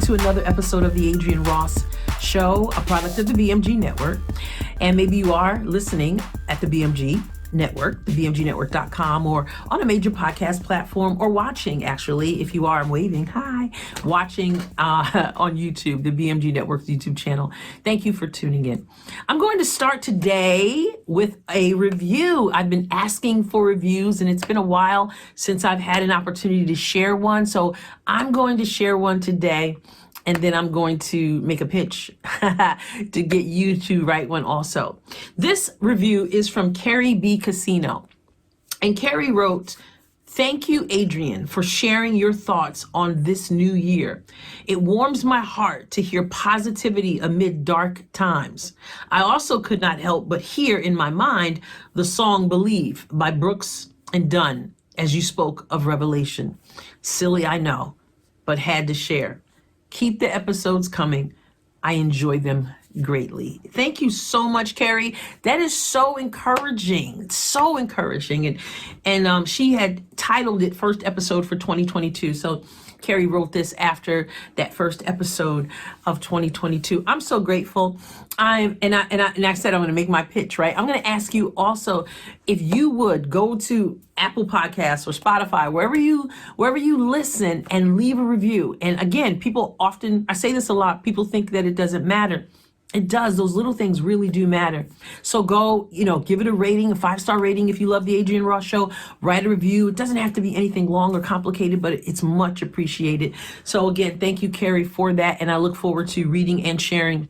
to another episode of the Adrienne Ross Show, a product of the BMG Network. And maybe you are listening at the BMG Network, thebmgnetwork.com, or on a major podcast platform, or watching, actually, if you are, I'm waving, hi, watching on YouTube, the BMG Network's YouTube channel. Thank you for tuning in. I'm going to start today with a review. I've been asking for reviews, and it's been a while since I've had an opportunity to share one, so I'm going to share one today. And then I'm going to make a pitch to get you to write one also. This review is from Carrie B. Casino. And Carrie wrote, "Thank you, Adrienne, for sharing your thoughts on this new year. It warms my heart to hear positivity amid dark times. I also could not help but hear in my mind the song Believe by Brooks and Dunn as you spoke of Revelation. Silly, I know, but had to share. Keep the episodes coming. I enjoy them greatly." Thank you so much, Carrie. That is so encouraging. It's so encouraging. And she had titled it First Episode for 2022. So Carrie wrote this after that first episode of 2022. I'm so grateful. I said I'm going to make my pitch, right? I'm going to ask you also if you would go to Apple Podcasts or Spotify, wherever you listen, and leave a review. And again, people often, I say this a lot, people think that it doesn't matter. It does. Those little things really do matter. So go, give it a rating, a 5-star rating if you love the Adrienne Ross Show. Write a review. It doesn't have to be anything long or complicated, but it's much appreciated. So again, thank you, Carrie, for that. And I look forward to reading and sharing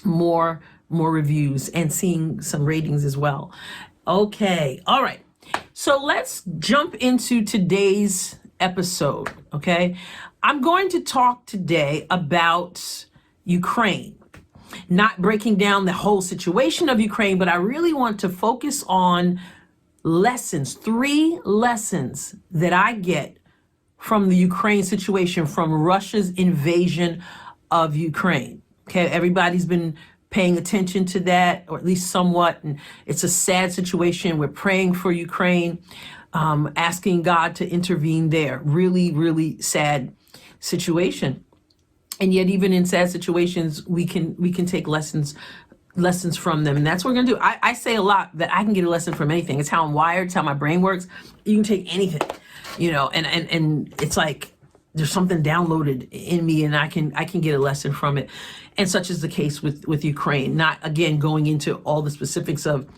more reviews and seeing some ratings as well. Okay. All right. So let's jump into today's episode. Okay. I'm going to talk today about Ukraine. Not breaking down the whole situation of Ukraine, but I really want to focus on lessons, 3 lessons that I get from the Ukraine situation, from Russia's invasion of Ukraine. Okay, everybody's been paying attention to that, or at least somewhat, and it's a sad situation. We're praying for Ukraine, asking God to intervene there. Really, really sad situation. And yet, even in sad situations, we can take lessons from them. And that's what we're gonna do. I say a lot that I can get a lesson from anything. It's how I'm wired, it's how my brain works. You can take anything, and it's like there's something downloaded in me, and I can get a lesson from it. And such is the case with Ukraine. Not, again, going into all the specifics of,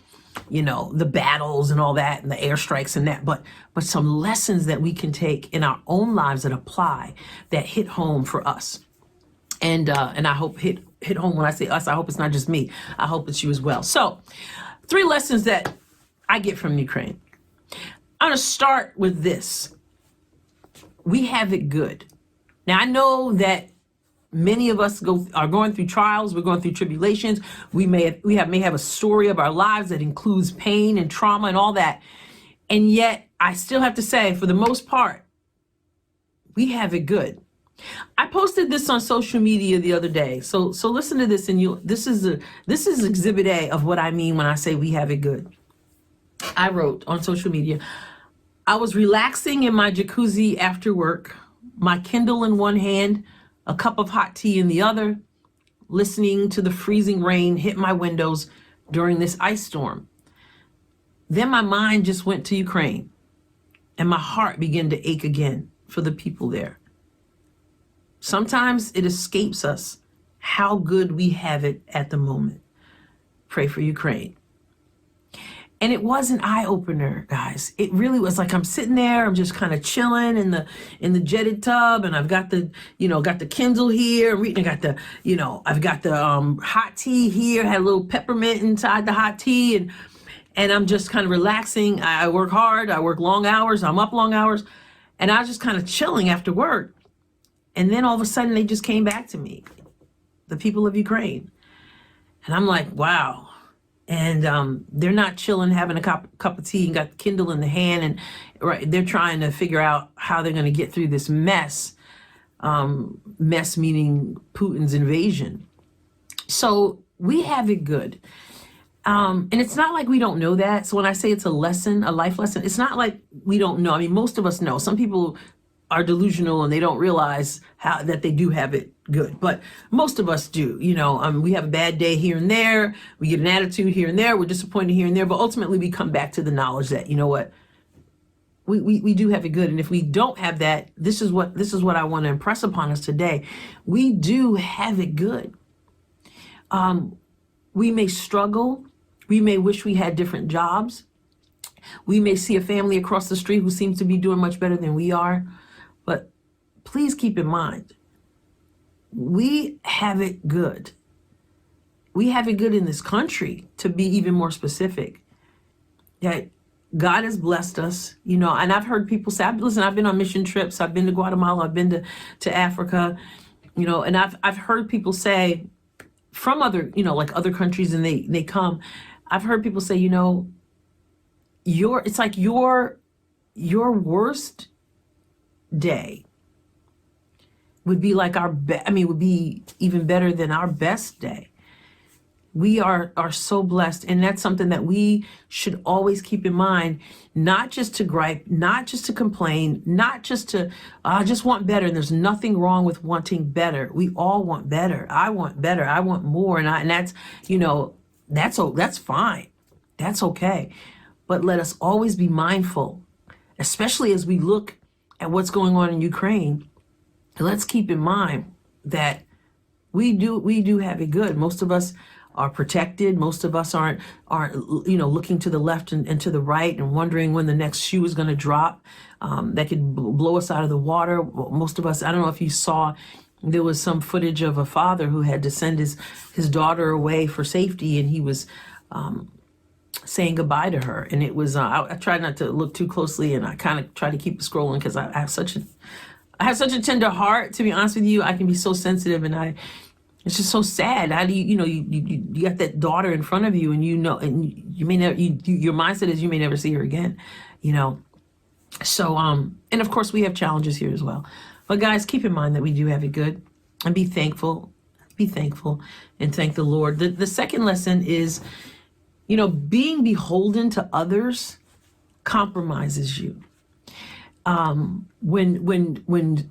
the battles and all that, and the airstrikes and that, but some lessons that we can take in our own lives that apply, that hit home for us. And I hope hit home. When I say us, I hope it's not just me. I hope it's you as well. So 3 lessons that I get from Ukraine. I'm going to start with this. We have it good. Now, I know that many of us are going through trials. We're going through tribulations. We may have a story of our lives that includes pain and trauma and all that. And yet, I still have to say, for the most part, we have it good. I posted this on social media the other day. So listen to this, and this is exhibit A of what I mean when I say we have it good. I wrote on social media, "I was relaxing in my jacuzzi after work, my Kindle in one hand, a cup of hot tea in the other, listening to the freezing rain hit my windows during this ice storm. Then my mind just went to Ukraine, and my heart began to ache again for the people there. Sometimes it escapes us how good we have it at the moment. Pray for Ukraine." And it was an eye-opener, guys. It really was. Like, I'm sitting there, I'm just kind of chilling in the jetted tub, and I've got the Kindle here, reading. I've got the hot tea here, had a little peppermint inside the hot tea, and I'm just kind of relaxing. I work hard, I work long hours, I'm up long hours, and I was just kind of chilling after work. And then all of a sudden, they just came back to me, the people of Ukraine. And I'm like, wow. And they're not chilling, having a cup of tea and got Kindle in the hand. And right, they're trying to figure out how they're going to get through this mess. Mess meaning Putin's invasion. So we have it good. And it's not like we don't know that. So when I say it's a lesson, a life lesson, it's not like we don't know. I mean, most of us know. Some people are delusional and they don't realize how that they do have it good. But most of us do. We have a bad day here and there. We get an attitude here and there. We're disappointed here and there. But ultimately, we come back to the knowledge that, you know what, we do have it good. And if we don't have that, this is what I want to impress upon us today. We do have it good. We may struggle. We may wish we had different jobs. We may see a family across the street who seems to be doing much better than we are. But please keep in mind, we have it good. We have it good in this country, to be even more specific. That God has blessed us, and I've heard people say, listen, I've been on mission trips. I've been to Guatemala. I've been to Africa, and I've heard people say from other, like other countries, and they come. I've heard people say, it's like your worst day would be like would be even better than our best day. We are so blessed, and that's something that we should always keep in mind, not just to gripe, not just to complain, not just to, I just want better. And there's nothing wrong with wanting better. We all want better. I want better. I want more. And that's, that's fine. That's okay. But let us always be mindful, especially as we look at what's going on in Ukraine. Let's keep in mind that we do have it good. Most of us are protected. Most of us aren't looking to the left and to the right and wondering when the next shoe is going to drop that could blow us out of the water. Most of us, I don't know if you saw, there was some footage of a father who had to send his daughter away for safety, and he was saying goodbye to her. And it was, I tried not to look too closely, and I kind of tried to keep it scrolling because I have such a tender heart, to be honest with you. I can be so sensitive, and it's just so sad. How do you got that daughter in front of you, and and you may never, your mindset is you may never see her again, So, and of course we have challenges here as well. But guys, keep in mind that we do have it good, and be thankful, and thank the Lord. The second lesson is, being beholden to others compromises you. When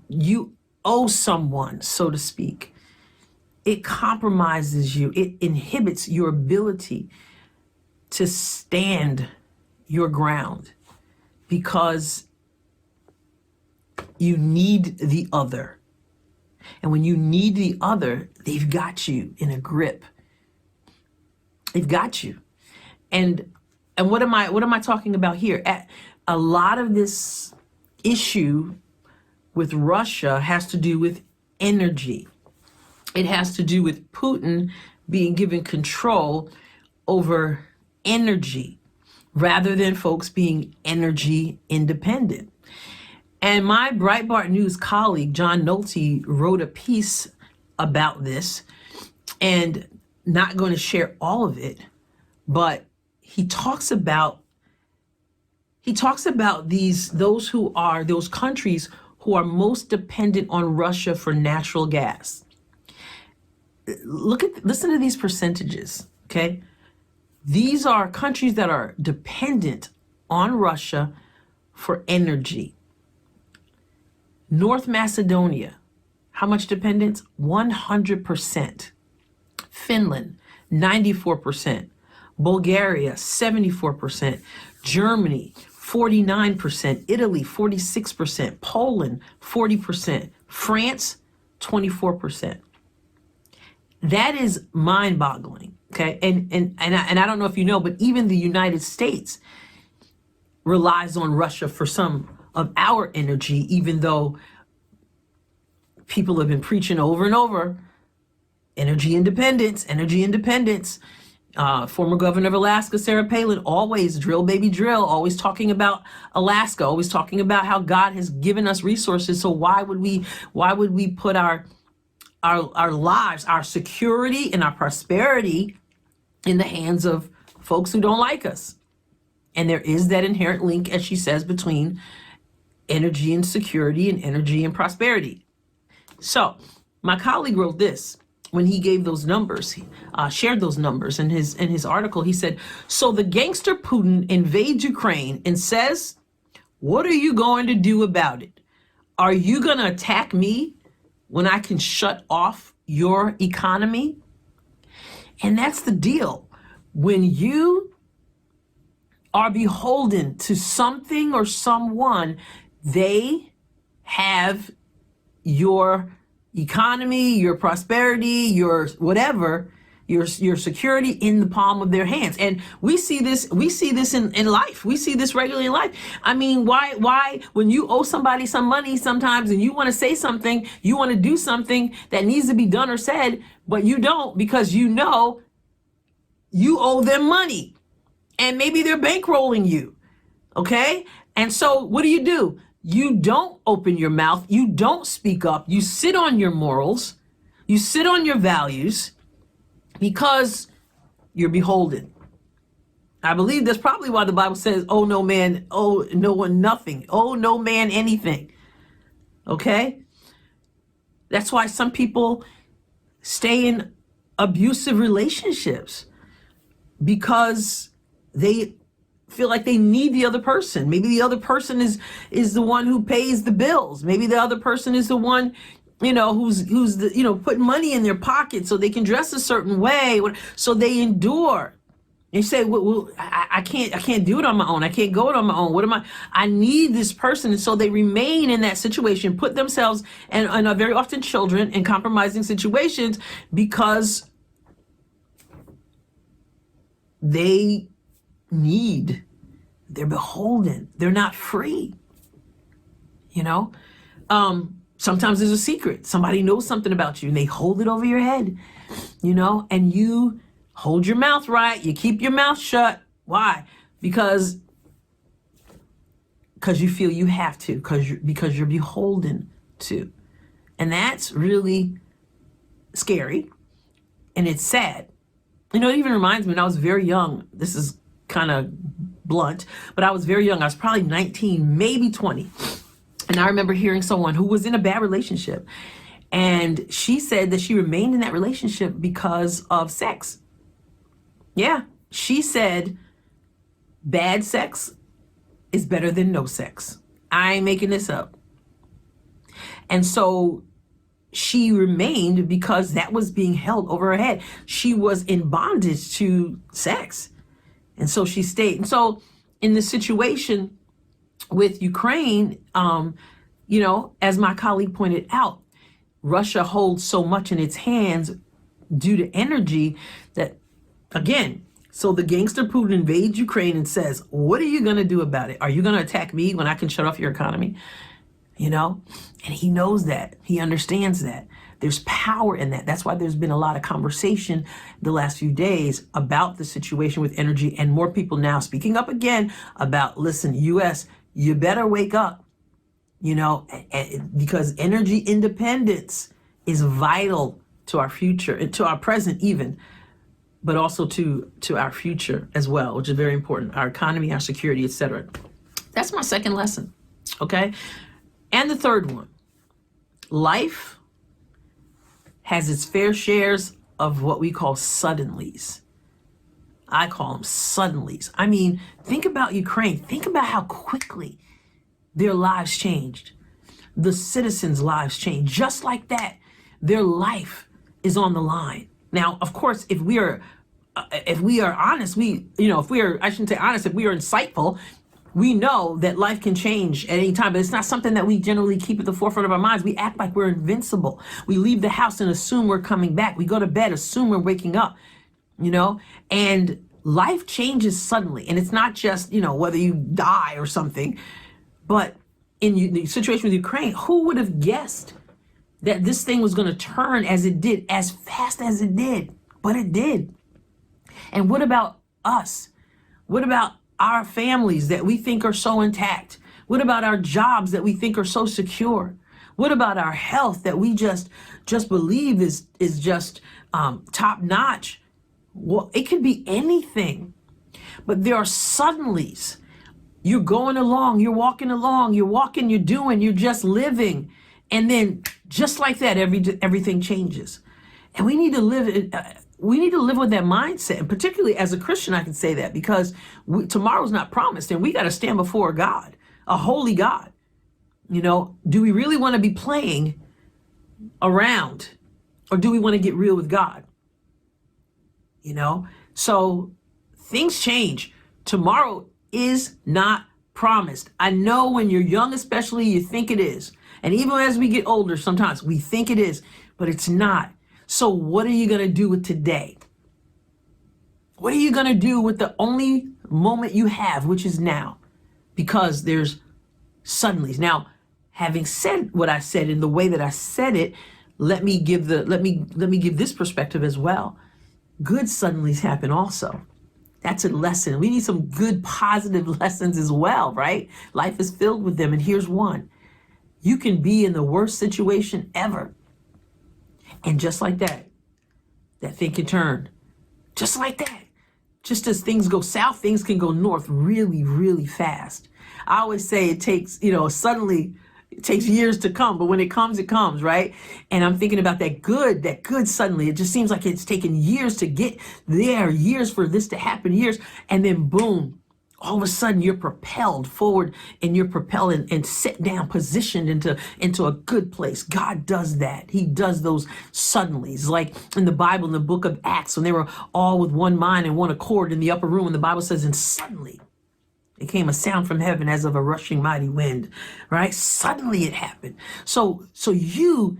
you owe someone, so to speak, it compromises you. It inhibits your ability to stand your ground because you need the other. And when you need the other, they've got you in a grip. They've got you. And what am I talking about here? A lot of this issue with Russia has to do with energy. It has to do with Putin being given control over energy rather than folks being energy independent. And my Breitbart News colleague, John Nolte, wrote a piece about this, and not going to share all of it, but he talks about those countries who are most dependent on Russia for natural gas. Listen to these percentages, okay? These are countries that are dependent on Russia for energy. North Macedonia, how much dependence? 100%. Finland, 94%. Bulgaria, 74%. Germany, 49%. Italy, 46%. Poland, 40%. France, 24%. That is mind-boggling, okay? And I don't know if you know, but even the United States relies on Russia for some of our energy, even though people have been preaching over and over, energy independence. Former governor of Alaska, Sarah Palin, always drill, baby, drill, always talking about Alaska, always talking about how God has given us resources. So why would we put our lives, our security and our prosperity in the hands of folks who don't like us? And there is that inherent link, as she says, between energy and security and energy and prosperity. So my colleague wrote this when he gave those numbers, shared those numbers in his article. He said, so the gangster Putin invades Ukraine and says, what are you going to do about it? Are you going to attack me when I can shut off your economy? And that's the deal. When you are beholden to something or someone, they have your economy, your prosperity, your whatever, your security in the palm of their hands. And we see this in life. We see this regularly in life. I mean, why when you owe somebody some money sometimes and you want to say something, you want to do something that needs to be done or said, but you don't because you know you owe them money and maybe they're bankrolling you. Okay? And so what do? You don't open your mouth. You don't speak up. You sit on your morals. You sit on your values because you're beholden. I believe that's probably why the Bible says, oh, no man, oh, no one, nothing. Oh, no man, anything. Okay? That's why some people stay in abusive relationships because they feel like they need the other person. Maybe the other person is the one who pays the bills. Maybe the other person is the one, who's the, putting money in their pocket so they can dress a certain way. So they endure. They say, well, I can't do it on my own. I can't go it on my own. I need this person. And so they remain in that situation, put themselves and are very often children in compromising situations because they're beholden. They're not free. Sometimes there's a secret. Somebody knows something about you and they hold it over your head, and you hold your mouth right. You keep your mouth shut. Why? Because you feel you have to, because you're beholden to. And that's really scary. And it's sad. It even reminds me when I was very young, this is kind of blunt, but I was very young. I was probably 19, maybe 20. And I remember hearing someone who was in a bad relationship. And she said that she remained in that relationship because of sex. Yeah. She said bad sex is better than no sex. I ain't making this up. And so she remained because that was being held over her head. She was in bondage to sex. And so she stayed. And so in the situation with Ukraine, as my colleague pointed out, Russia holds so much in its hands due to energy that, again, so the gangster Putin invades Ukraine and says, what are you going to do about it? Are you going to attack me when I can shut off your economy? And he knows that. He understands that. There's power in that. That's why there's been a lot of conversation the last few days about the situation with energy and more people now speaking up again about, listen, U.S., you better wake up, because energy independence is vital to our future and to our present even, but also to our future as well, which is very important. Our economy, our security, etc. That's my second lesson. Okay. And the third one, life has its fair shares of what we call suddenlies. I call them suddenlies. I mean, think about Ukraine. Think about how quickly their lives changed. The citizens' lives changed. Just like that, their life is on the line. Now, of course, if we are honest, if we are insightful, we know that life can change at any time, but it's not something that we generally keep at the forefront of our minds. We act like we're invincible. We leave the house and assume we're coming back. We go to bed, assume we're waking up, and life changes suddenly. And it's not just, whether you die or something, but in the situation with Ukraine, who would have guessed that this thing was going to turn as it did, as fast as it did? But it did. And what about us? What about our families that we think are so intact? What about our jobs that we think are so secure? What about our health that we just believe is just top notch? Well, it could be anything, but there are suddenlies. You're going along, you're walking along, you're doing, you're just living. And then just like that, everything changes. And we need to live with that mindset. And particularly as a Christian, I can say that because tomorrow's not promised and we got to stand before God, a holy God. Do we really want to be playing around, or do we want to get real with God? So things change. Tomorrow is not promised. I know when you're young, especially, you think it is. And even as we get older, sometimes we think it is, but it's not. So what are you going to do with today? What are you going to do with the only moment you have, which is now? Because there's suddenlies. Now, having said what I said in the way that I said it, let me give this perspective as well. Good suddenlies happen also. That's a lesson. We need some good positive lessons as well, right? Life is filled with them. And here's one. You can be in the worst situation ever. And just like that thing can turn. Just like that. Just as things go south, things can go north really, really fast. I always say it takes, suddenly it takes years to come, but when it comes, right? And I'm thinking about that good suddenly. It just seems like it's taken years to get there, years for this to happen, years. And then boom, all of a sudden you're propelled forward and you're propelled and set down, positioned into a good place. God does that. He does those suddenlies. Like in the Bible, in the book of Acts, when they were all with one mind and one accord in the upper room, and the Bible says, and suddenly it came a sound from heaven as of a rushing mighty wind, right? Suddenly it happened. So you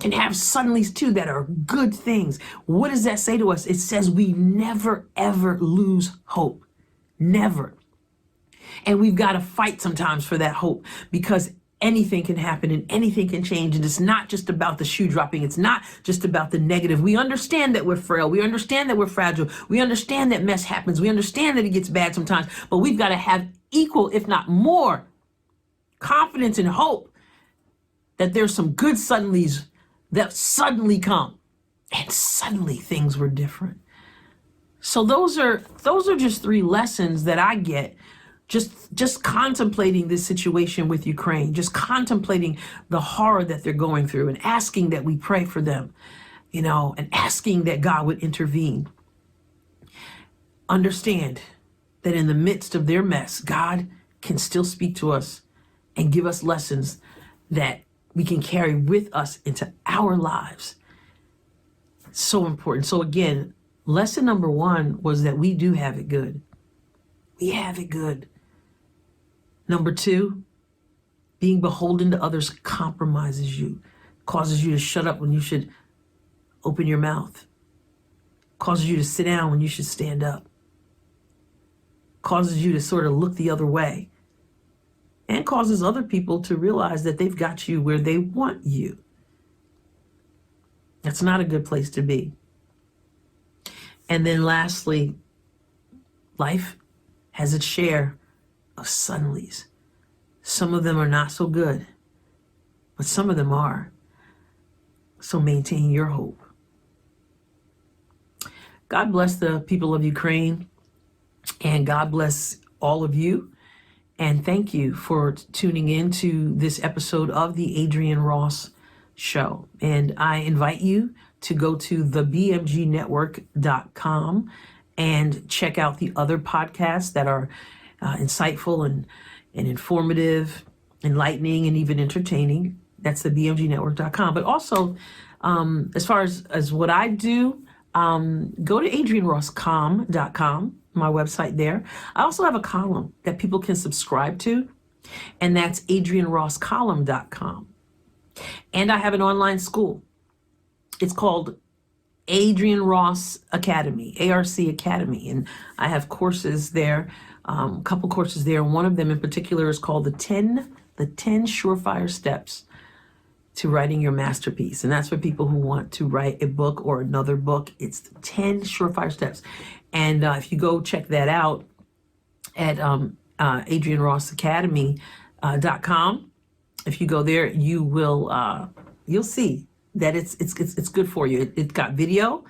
can have suddenlies too that are good things. What does that say to us? It says we never, ever lose hope. Never. And we've got to fight sometimes for that hope, because anything can happen and anything can change. And it's not just about the shoe dropping. It's not just about the negative. We understand that we're frail. We understand that we're fragile. We understand that mess happens. We understand that it gets bad sometimes, but we've got to have equal, if not more, confidence and hope that there's some good suddenlies that suddenly come. And suddenly things were different. So those are just 3 lessons that I get just contemplating this situation with Ukraine, just contemplating the horror that they're going through, and asking that we pray for them, and asking that God would intervene. Understand that in the midst of their mess, God can still speak to us and give us lessons that we can carry with us into our lives. So important. So again, lesson number 1 was that we do have it good. We have it good. Number 2, being beholden to others compromises you, causes you to shut up when you should open your mouth, causes you to sit down when you should stand up, causes you to sort of look the other way, and causes other people to realize that they've got you where they want you. That's not a good place to be. And then lastly, life has its share of suddenlies. Some of them are not so good, but some of them are. So maintain your hope. God bless the people of Ukraine, and God bless all of you. And thank you for tuning in to this episode of the Adrienne Ross Show. And I invite you to go to thebmgnetwork.com and check out the other podcasts that are insightful and informative, enlightening, and even entertaining. That's the bmgnetwork.com. But also, as far as what I do, go to adriennerosscom.com, my website there. I also have a column that people can subscribe to, and that's adriennerosscolumn.com. And I have an online school. It's called Adrienne Ross Academy, ARC Academy, and I have courses there, a couple courses there. One of them in particular is called the 10 Surefire Steps to Writing Your Masterpiece, and that's for people who want to write a book or another book. It's the 10 Surefire Steps, and if you go check that out at adriennerossacademy.com, if you go there, you will you'll see that it's good for you. It's got video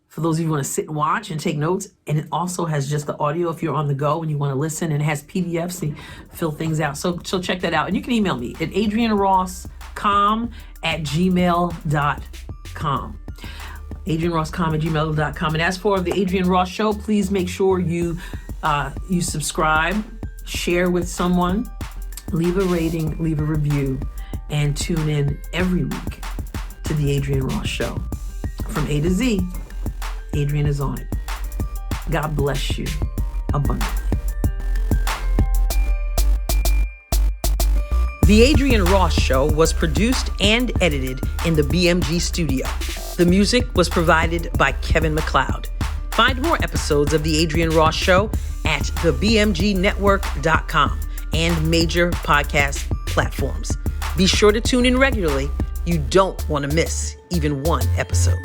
for those of you who want to sit and watch and take notes, and it also has just the audio if you're on the go and you want to listen, and it has PDFs to fill things out. So check that out, and you can email me at adriennerosscom@gmail.com. adriennerosscom@gmail.com. And as for the Adrienne Ross Show, please make sure you subscribe, share with someone, leave a rating, leave a review, and tune in every week to The Adrienne Ross Show. From A to Z, Adrienne is on it. God bless you abundantly. The Adrienne Ross Show was produced and edited in the BMG studio. The music was provided by Kevin MacLeod. Find more episodes of The Adrienne Ross Show at thebmgnetwork.com and major podcast platforms. Be sure to tune in regularly. You don't want to miss even one episode.